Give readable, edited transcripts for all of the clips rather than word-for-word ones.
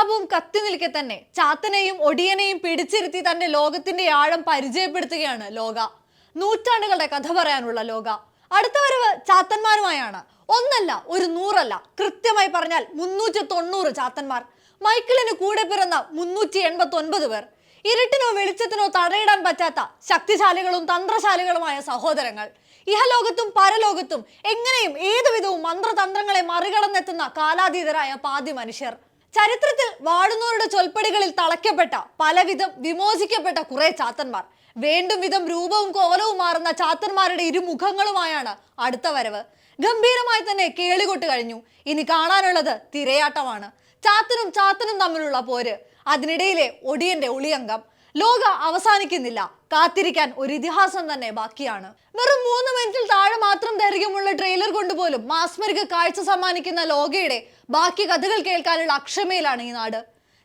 പ്രതാപവും കത്തി നിൽക്കെ തന്നെ ചാത്തനെയും ഒടിയനെയും പിടിച്ചിരുത്തി തന്റെ ലോകത്തിന്റെ ആഴം പരിചയപ്പെടുത്തുകയാണ് ലോക. നൂറ്റാണ്ടുകളുടെ കഥ പറയാനുള്ള ലോക. അടുത്ത വരവ് ചാത്തന്മാരുമായാണ്. ഒന്നല്ല, ഒരു 100 അല്ല, കൃത്യമായി പറഞ്ഞാൽ 390 ചാത്തന്മാർ. മൈക്കിളിന് കൂടെ പിറന്ന 389 പേർ. ഇരുട്ടിനോ വെളിച്ചത്തിനോ തടയിടാൻ പറ്റാത്ത ശക്തിശാലികളും തന്ത്രശാലികളുമായ സഹോദരങ്ങൾ. ഇഹലോകത്തും പരലോകത്തും എങ്ങനെയും ഏതുവിധവും മന്ത്രതന്ത്രങ്ങളെ മറികടന്നെത്തുന്ന കാലാതീതരായ പാതി മനുഷ്യർ. ചരിത്രത്തിൽ വാഴുന്നവരുടെ ചൊൽപ്പടികളിൽ തളയ്ക്കപ്പെട്ട പലവിധം വിമോചിക്കപ്പെട്ട കുറെ ചാത്തന്മാർ. വേണ്ടും വിധം രൂപവും കോലവും മാറുന്ന ചാത്തന്മാരുടെ ഇരുമുഖങ്ങളുമായാണ് അടുത്ത വരവ്. ഗംഭീരമായി തന്നെ കേളികൊട്ട് കഴിഞ്ഞു. ഇനി കാണാനുള്ളത് തിരയാട്ടമാണ്. ചാത്തനും തമ്മിലുള്ള പോര്. അതിനിടയിലെ ഒടിയന്റെ ഒളിയംഗം. ലോക അവസാനിക്കുന്നില്ല. കാത്തിരിക്കാൻ ഒരു ഇതിഹാസം തന്നെ ബാക്കിയാണ്. വെറും 3 മിനിറ്റിൽ താഴെ മാത്രം ദൈർഘ്യമുള്ള ട്രെയിലർ കൊണ്ടുപോലും മാസ്മരിക കാഴ്ച സമ്മാനിക്കുന്ന ലോകയുടെ ബാക്കി കഥകൾ കേൾക്കാനുള്ള അക്ഷമയിലാണ് ഈ നാട്.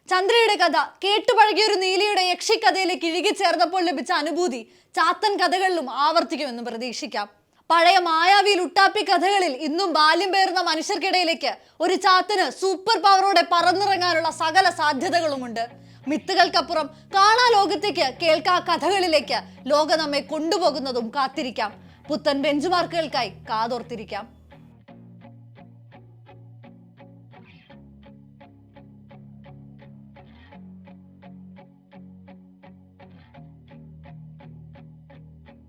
ചന്ദ്രയുടെ കഥ കേട്ടുപഴകിയൊരു നീലിയുടെ യക്ഷിക്കഥയിലേക്ക് ഇഴുകിച്ചേർന്നപ്പോൾ ലഭിച്ച അനുഭൂതി ചാത്തൻ കഥകളിലും ആവർത്തിക്കുമെന്ന് പ്രതീക്ഷിക്കാം. പഴയ മായാവി ലുട്ടാപ്പി കഥകളിൽ ഇന്നും ബാല്യം പേറുന്ന മനുഷ്യർക്കിടയിലേക്ക് ഒരു ചാത്തന് സൂപ്പർ പവറോടെ പറന്നിറങ്ങാനുള്ള സകല സാധ്യതകളുമുണ്ട്. മിത്തുകൾക്കപ്പുറം കാണാ ലോകത്തേക്ക് കേൾക്കാ കഥകളിലേക്ക് ലോക നമ്മെ കൊണ്ടുപോകുന്നതും കാത്തിരിക്കാം. പുത്തൻ ബെഞ്ച് മാർക്കുകൾക്കായി കാതോർത്തിരിക്കാം.